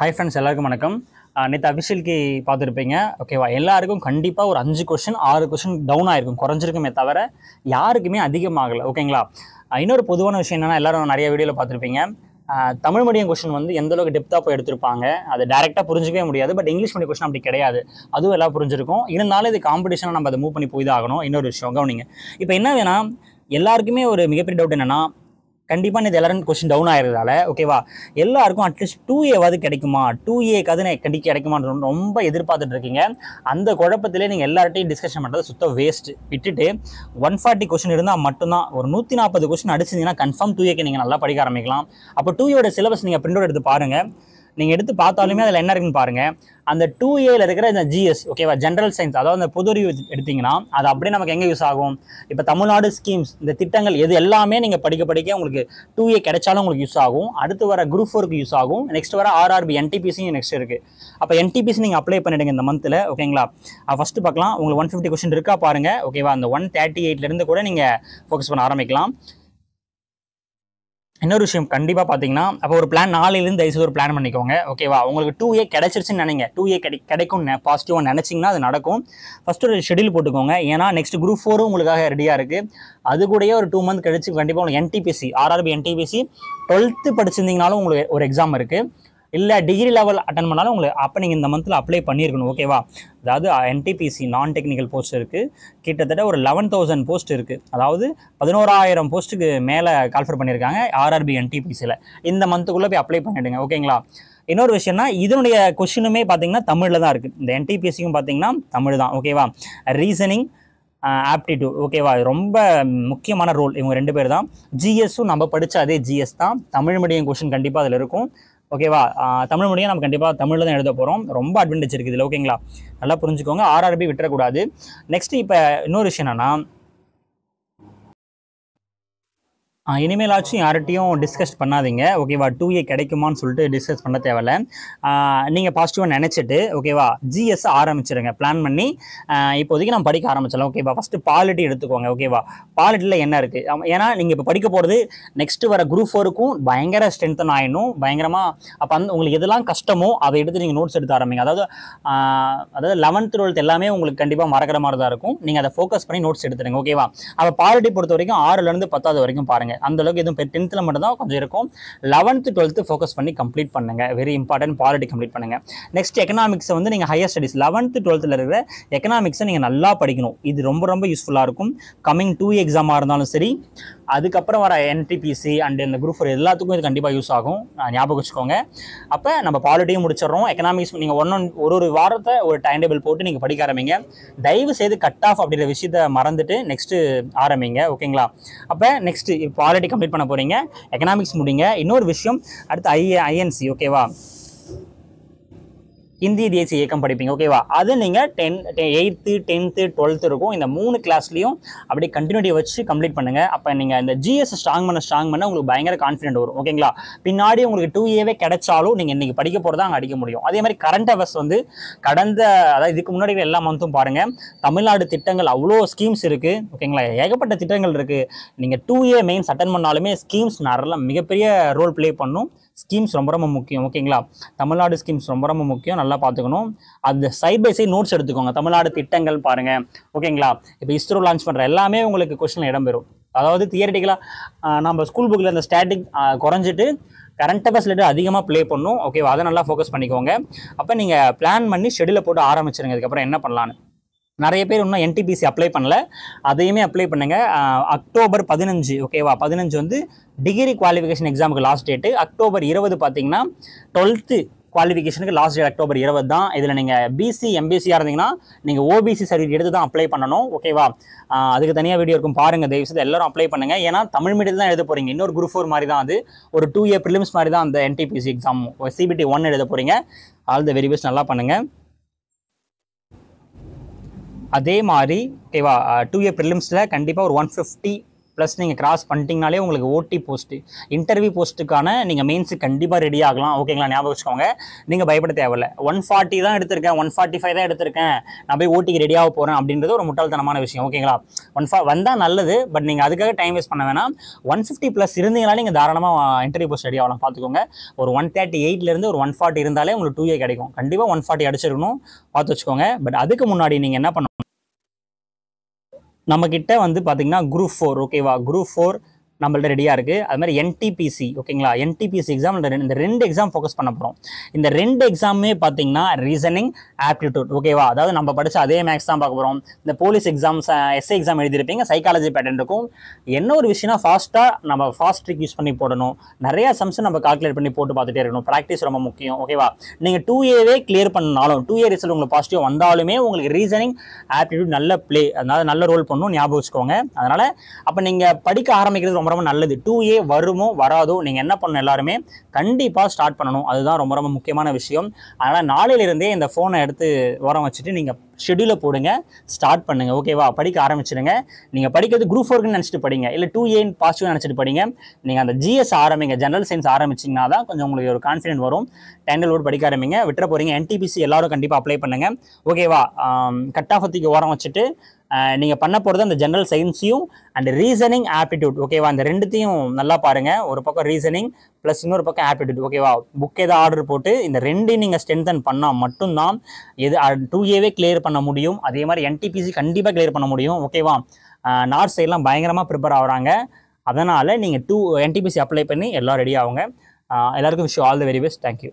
Hi friends, எல்லாருக்கும் வணக்கம். நேற்று அஃபிஷியலுக்கு பார்த்துருப்பீங்க. ஓகேவா? எல்லாருக்கும் கண்டிப்பாக ஒரு 5 கொஷின் 6 கொஷின் டவுன் ஆகிருக்கும், குறைஞ்சிருக்குமே தவிர யாருக்குமே அதிகமாகலை. ஓகேங்களா? இன்னொரு பொதுவான விஷயம் என்னென்னா, எல்லோரும் நிறைய வீடியோவில் பார்த்துருப்பீங்க, தமிழ் மீடியம் கொஷின் வந்து எந்தளவுக்கு டெப்த்தாக போய் எடுத்திருப்பாங்க, அது டேரெக்டாக புரிஞ்சிக்கவே முடியாது. பட் இங்கிலீஷ் மீடியம் கொஷின் அப்படி கிடையாது, அதுவும் எல்லாம் புரிஞ்சிருக்கும். இருந்தாலும் இது காம்படிஷனாக நம்ம அதை மூவ் பண்ணி போய் தான் ஆகணும். இன்னொரு விஷயம் கவனிங்க. இப்போ என்ன வேணா, எல்லாருக்குமே ஒரு மிகப்பெரிய டவுட் என்னென்னா, கண்டிப்பாக இது எல்லாரும் கொஸ்டின் டவுன் ஆகிறதால ஓகேவா, எல்லாருக்கும் அட்லீஸ்ட் 2A கிடைக்குமா, 2A கிடைக்குமான்னு ரொம்ப எதிர்பார்த்துட்டு இருக்கீங்க. அந்த குழப்பத்திலே நீங்கள் எல்லார்ட்டையும் டிஸ்கஷன் பண்ணுறது சுத்தம் வேஸ்ட். விட்டுட்டு 140 கொஸ்டின் இருந்தால் மட்டும்தான், ஒரு 140 கொஸ்டின் அடிச்சிங்கன்னா கன்ஃபார்ம் 2Aக்கு நீங்கள் நல்லா படிக்க ஆரம்பிக்கலாம். அப்போ 2Aயோட சிலபஸ் நீங்கள் பிரிண்ட் அவுட் எடுத்து பாருங்கள். நீங்கள் எடுத்து பார்த்தாலுமே அதில் என்ன இருக்குன்னு பாருங்கள். அந்த 2Aல இருக்கிற இந்த GS ஓகேவா, ஜென்ரல் சயின்ஸ், அதாவது அந்த பொது அறிவு எடுத்திங்கன்னா அது அப்படியே நமக்கு எங்கே யூஸ் ஆகும்? இப்போ தமிழ்நாடு ஸ்கீம்ஸ், இந்த திட்டங்கள் எது எல்லாமே நீங்கள் படிக்க உங்களுக்கு 2A கிடைச்சாலும் உங்களுக்கு யூஸ் ஆகும். அடுத்து வர குரூப் 4க்கு யூஸ் ஆகும். நெக்ஸ்ட் வர RRB NTPCயும் நெக்ஸ்ட் இருக்குது. அப்போ NTPC நீங்கள் அப்ளை பண்ணிடுங்க இந்த மந்தில். ஓகேங்களா? ஃபஸ்ட்டு பார்க்கலாம், உங்களுக்கு 150 கொஸ்டின் இருக்கா பாருங்கள். ஓகேவா? அந்த 138லேருந்து கூட நீங்கள் ஃபோக்கஸ் பண்ண ஆரம்பிக்கலாம். இன்னொரு விஷயம் கண்டிப்பாக பார்த்தீங்கன்னா, அப்போ ஒரு பிளான் நாளையிலேருந்து தயவுசெய்து ஒரு பிளான் பண்ணிக்கோங்க. ஓகேவா? உங்களுக்கு 2A கிடைச்சிருச்சுன்னு நினைங்க, 2A கிடைக்கும் பாசிட்டிவாக நினச்சிங்கன்னா அது நடக்கும். ஃபஸ்ட்டு ஒரு ஷெடியூல் போட்டுக்கோங்க. ஏன்னா நெக்ஸ்ட் குரூப் 4 உங்களுக்காக ரெடியாக இருக்குது. அது கூடயே ஒரு 2 மந்த் கழிச்சு கண்டிப்பாக உங்களுக்கு NTPC RRB NTPC 12th படிச்சிருந்தீங்கனாலும் உங்களுக்கு ஒரு எக்ஸாம் இருக்குது. இல்லை டிகிரி லெவல் அட்டன் பண்ணாலும் உங்களுக்கு அப்போ நீங்கள் இந்த மந்தில் அப்ளை பண்ணியிருக்கணும். ஓகேவா? அதாவது NTPC நான் டெக்னிக்கல் போஸ்ட் இருக்குது, கிட்டத்தட்ட ஒரு 11,000 போஸ்ட் இருக்குது. அதாவது 11,000 போஸ்ட்டுக்கு மேலே கால்ஃபர் பண்ணியிருக்காங்க RRB NTPCயில். இந்த மந்த்துக்குள்ளே போய் அப்ளை பண்ணிவிடுங்க. ஓகேங்களா? இன்னொரு விஷயம்னா, இதனுடைய கொஷினுமே பார்த்தீங்கன்னா தமிழில் தான் இருக்குது. இந்த NTPCக்கும் பார்த்தீங்கன்னா தமிழ் தான். ஓகேவா? ரீசனிங், ஆப்டிடியூட், ஓகேவா, ரொம்ப முக்கியமான ரோல் இவங்க 2 பேர் தான். GSும் நம்ம படித்த அதே GS தான். தமிழ் மீடியம் கொஷின் கண்டிப்பாக அதில் இருக்கும். ஓகேவா? தமிழ் மீடியம் நம்ம கண்டிப்பாக தமிழில் தான் எழுத போகிறோம். ரொம்ப அட்வான்டேஜ் இருக்குது இதில். ஓகேங்களா? நல்லா புரிஞ்சுக்கோங்க. RRB விட்டுறக்கூடாது. நெக்ஸ்ட் இப்போ இன்னொரு விஷயம் என்னென்னா, இனிமேலாச்சும் யார்கிட்டையும் டிஸ்கஸ் பண்ணாதீங்க. ஓகேவா? 2A கிடைக்குமான்னு சொல்லிட்டு டிஸ்கஸ் பண்ண தேவையில்ல. நீங்கள் பாசிட்டிவாக நினச்சிட்டு ஓகேவா, GS ஆரம்பிச்சிருங்க. பிளான் பண்ணி இப்போதைக்கு நம்ம படிக்க ஆரம்பிச்சிடலாம். ஓகேவா? ஃபஸ்ட்டு பாலிட்டி எடுத்துக்கோங்க. ஓகேவா? பாலிட்டியில் என்ன இருக்குது? ஏன்னா நீங்கள் இப்போ படிக்க போகிறது நெக்ஸ்ட்டு வர குரூப் 4க்கும் பயங்கர ஸ்ட்ரென்த்தன் ஆகிடும், பயங்கரமாக. அப்போ உங்களுக்கு எதெல்லாம் கஷ்டமோ அதை எடுத்து நீங்கள் நோட்ஸ் எடுத்து ஆரம்பிங்க. அதாவது 11th 12th எல்லாமே உங்களுக்கு கண்டிப்பாக மறக்கிற மாதிரி தான் இருக்கும். நீங்கள் அதை ஃபோக்கஸ் பண்ணி நோட்ஸ் எடுத்துடுங்க. ஓகேவா? அப்போ பாலிட்டி பொறுத்த வரைக்கும் 6லேருந்து 10வது வரைக்கும் பாருங்கள். அந்த அளவுக்கு எதுவும் 10th மட்டும் தான் கொஞ்சம் இருக்கும். 11th 12th ஃபோக்கஸ் பண்ணி கம்ப்ளீட் பண்ணுங்க. வெரி இம்பார்ட்டன்ட், பாலிட்டி கம்ப்ளீட் பண்ணுங்க. நெக்ஸ்ட் எக்கனாமிக்ஸை வந்து நீங்கள் ஹையர் ஸ்டடீஸ் 11th 12th இருக்கிற எக்கனாமிக்ஸை நீங்கள் நல்லா படிக்கணும். இது ரொம்ப ரொம்ப யூஸ்ஃபுல்லாக இருக்கும். கம்மிங் 2A எக்ஸாமாக இருந்தாலும் சரி, அதுக்கப்புறம் வர NTPC அண்ட் இந்த குரூப் 4 எல்லாத்துக்கும் இது கண்டிப்பாக யூஸ் ஆகும். ஞாபகம் வச்சுக்கோங்க. அப்போ நம்ம பாலிட்டியும் முடிச்சிடறோம். எக்கனாமிக்ஸ் நீங்கள் ஒரு வாரத்தை ஒரு டைம் டேபிள் போட்டு நீங்கள் படிக்க ஆரம்பிங்க. தயவு செய்து கட் ஆஃப் அப்படிங்கிற விஷயத்தை மறந்துட்டு நெக்ஸ்ட்டு ஆரம்பிங்க. ஓகேங்களா? அப்போ நெக்ஸ்ட்டு பாலிட்டி கம்ப்ளீட் பண்ண போகிறீங்க, எக்கனாமிக்ஸ் முடிங்க. இன்னொரு விஷயம், அடுத்து INC ஓகேவா, இந்திய தேசிய இயக்கம் படிப்பீங்க. ஓகேவா? அது நீங்கள் 8th 10th 12th இருக்கும். இந்த 3 கிளாஸ்லையும் அப்படியே கண்டினியூட்டி வச்சு கம்ப்ளீட் பண்ணுங்கள். அப்போ நீங்கள் இந்த GS ஸ்ட்ராங் பண்ண உங்களுக்கு பயங்கர கான்ஃபிடென்ட் வரும். ஓகேங்களா? பின்னாடி உங்களுக்கு 2A கிடைச்சாலும் நீங்கள் இன்றைக்கி படிக்க போகிறதா அங்கே அடிக்க முடியும். அதே மாதிரி கரண்ட் அஃபேர்ஸ் வந்து அதாவது இதுக்கு முன்னாடி எல்லா மந்த்தும் பாருங்கள். தமிழ்நாடு திட்டங்கள் அவ்வளோ ஸ்கீம்ஸ் இருக்குது. ஓகேங்களா? ஏகப்பட்ட திட்டங்கள் இருக்குது. நீங்கள் 2A மெயின்ஸ் அட்டன் பண்ணாலுமே ஸ்கீம்ஸ் நிறைய மிகப்பெரிய ரோல் ப்ளே பண்ணும். ஸ்கீம்ஸ் ரொம்ப ரொம்ப முக்கியம். ஓகேங்களா? தமிழ்நாடு ஸ்கீம்ஸ் ரொம்ப ரொம்ப முக்கியம், நல்லா பார்த்துக்கணும். அது சைட் பை சைட் நோட்ஸ் எடுத்துக்கோங்க. தமிழ்நாடு திட்டங்கள் பாருங்கள். ஓகேங்களா? இப்போ ISRO லான்ச் பண்ணுற எல்லாமே உங்களுக்கு கொஸ்டினில் இடம்பெறும். அதாவது தியரிட்டிக்கலாக நம்ம ஸ்கூல் புக்கில் அந்த ஸ்டாட்டிக் குறைஞ்சிட்டு கரண்ட் அஃபேர்ஸ் ரிலேட்டட் அதிகமாக ப்ளே பண்ணும். ஓகேவா? அதை நல்லா ஃபோக்கஸ் பண்ணிக்கோங்க. அப்போ நீங்கள் பிளான் பண்ணி ஷெடியூலை போட்டு ஆரம்பிச்சிருங்க. அதுக்கப்புறம் என்ன பண்ணலான்னு. நிறைய பேர் இன்னும் NTPC அப்ளை பண்ணல, அதையுமே அப்ளை பண்ணுங்கள். அக்டோபர் 15 ஓகேவா, 15 வந்து டிகிரி குவாலிஃபிகேஷன் எக்ஸாமுக்கு லாஸ்ட் டேட்டு. அக்டோபர் 20 பார்த்தீங்கன்னா 12th குவாலிஃபிகேஷனுக்கு லாஸ்ட் டேட் அக்டோபர் 20 தான். இதில் நீங்கள் BC MBCயாக இருந்தீங்கன்னா நீங்கள் OBC சர்டிஃபிகேட் எடுத்து தான் அப்ளை பண்ணணும். ஓகேவா? அதுக்கு தனியாக வீடியோ இருக்கும் பாருங்கள். தயவுசெய்து எல்லாரும் அப்ளை பண்ணுங்கள். ஏன்னா தமிழ் மீடியத்தில் தான் எழுத போகிறீங்க. இன்னொரு குரூப் 4 மாதிரி தான் அது. ஒரு 2A ப்ரிலிம்ஸ் மாதிரி தான் அந்த NTPC எக்ஸாம். CBT 1 எழுத போகிறீங்க. ஆல் த வெரி பெஸ்ட், நல்லா பண்ணுங்கள். அதே மாதிரி ஓகேவா, 2A ப்ரிலிம்ஸில் கண்டிப்பாக ஒரு 150 ப்ளஸ் நீங்கள் கிராஸ் பண்ணிட்டீங்கனாலே உங்களுக்கு ஓடி போஸ்ட்டு இன்டர்வியூ போஸ்ட்டுக்கான நீங்கள் மெயின்ஸுக்கு கண்டிப்பாக ரெடி ஆகலாம். ஓகேங்களா, ஞாபகம் வச்சுக்கோங்க. நீங்கள் பயப்பட தேவையில்லை. 140 தான் எடுத்திருக்கேன், 145 தான் எடுத்திருக்கேன், நான் போய் ஓட்டிக்கு ரெடியாக போகிறேன் அப்படின்றது ஒரு முட்டாள்தனமான விஷயம். ஓகேங்களா, வந்தால் நல்லது, பட் நீங்கள் அதுக்காக டைம் வேஸ்ட் பண்ண வேணாம். 150+ இருந்தீங்கனாலே நீங்கள் தாராளமாக இன்டர்வியூ போஸ்ட் ரெடி ஆகலாம். பார்த்துக்கோங்க, ஒரு 138 ஒரு 140 இருந்தாலே உங்களுக்கு 2A கிடைக்கும். கண்டிப்பாக 140 அடிச்சிருக்கணும், பார்த்து வச்சுக்கோங்க. பட் அதுக்கு முன்னாடி நீங்கள் என்ன பண்ணணும், நம்மக்கிட்ட வந்து பார்த்தீங்கன்னா குரூப் 4, ஓகேவா, குரூப் 4 நம்மள்ட்ட ரெடியாக இருக்குது. அது மாதிரி என்டிபிசி, ஓகேங்களா, என்டிபிசி எக்ஸாம் இந்த 2 எக்ஸாம் ஃபோக்கஸ் பண்ண போகிறோம். இந்த 2 எக்ஸாமே பார்த்தீங்கன்னா ரீசனிங், ஆப்டிடியூட், ஓகேவா, அதாவது நம்ம படித்த அதே மேக்ஸ் தான் பார்க்க போகிறோம். இந்த போலீஸ் எக்ஸாம்ஸ், எஸ்ஏ எக்ஸாம் எழுதியிருப்பீங்க, சைக்காலஜி பேட்டர்ன் இருக்கும். என்ன ஒரு விஷயம்னா நம்ம ஃபாஸ்ட் ட்ரிக் யூஸ் பண்ணி போடணும், நிறையா சம்ஸ் நம்ம கால்குலேட் பண்ணி போட்டு பார்த்துட்டே இருக்கணும். ப்ராக்டிஸ் ரொம்ப முக்கியம். ஓகேவா, நீங்கள் 2Aவே கிளியர் பண்ணாலும் 2A ரிசல்ட் உங்களுக்கு பாசிட்டிவ் வந்தாலுமே உங்களுக்கு ரீசனிங், ஆப்டிடியூட் நல்ல அதனால நல்ல ரோல் பண்ணணும், ஞாபகம் வச்சுக்கோங்க. அதனால் அப்போ நீங்கள் படிக்க ஆரம்பிக்கிறது ரொம்ப நல்லது. 2A வருமோ வராதோ நீங்கள் என்ன பண்ணணும், எல்லாருமே கண்டிப்பாக ஸ்டார்ட் பண்ணணும். அதுதான் ரொம்ப ரொம்ப முக்கியமான விஷயம். அதனால் நாளையிலிருந்தே இந்த ஃபோனை எடுத்து ஓரம் வச்சுட்டு நீங்கள் ஷெடியூலை போடுங்க, ஸ்டார்ட் பண்ணுங்கள். ஓகேவா, படிக்க ஆரம்பிச்சிடுங்க. நீங்கள் படிக்கிறது குரூப் 4ன்னு நினச்சிட்டு படிங்க, இல்லை 2A பாசிட்டிவ் நினச்சிட்டு படிங்க. நீங்கள் அந்த GS ஆரம்பிங்க, ஜென்ரல் சயின்ஸ் ஆரம்பிச்சிங்கன்னா தான் கொஞ்சம் உங்களுக்கு ஒரு கான்ஃபிடென்ட் வரும். டெண்டலோடு படிக்க ஆரம்பிங்க, விட்டுற போகிறீங்க. NTPC எல்லாரும் கண்டிப்பாக அப்ளை பண்ணுங்கள். ஓகேவா, கட் ஆஃப் ஓரம் வச்சுட்டு நீங்கள் பண்ண போகிறது அந்த ஜென்ரல் சயின்ஸையும் அண்ட் ரீசனிங், ஆப்டிடியூட், ஓகேவா, இந்த ரெண்டுத்தையும் நல்லா பாருங்கள். ஒரு பக்கம் ரீசனிங் ப்ளஸ் இன்னொரு பக்கம் ஆப்டிடியூட், ஓகேவா. புக் ஏதாவது ஆர்டர் போட்டு இந்த ரெண்டையும் நீங்கள் ஸ்ட்ரென்தன் பண்ணால் மட்டும்தான் 2Aவே கிளியர் பண்ண முடியும். அதே மாதிரி NTPC கண்டிப்பாக கிளியர் பண்ண முடியும். ஓகேவா, நார்த் சைட்லாம் பயங்கரமாக ப்ரிப்பேர் ஆகுறாங்க. அதனால் நீங்கள் NTPC அப்ளை பண்ணி எல்லாம் ரெடி ஆகுங்க. எல்லாருக்கும் wish all the very best. Thank you.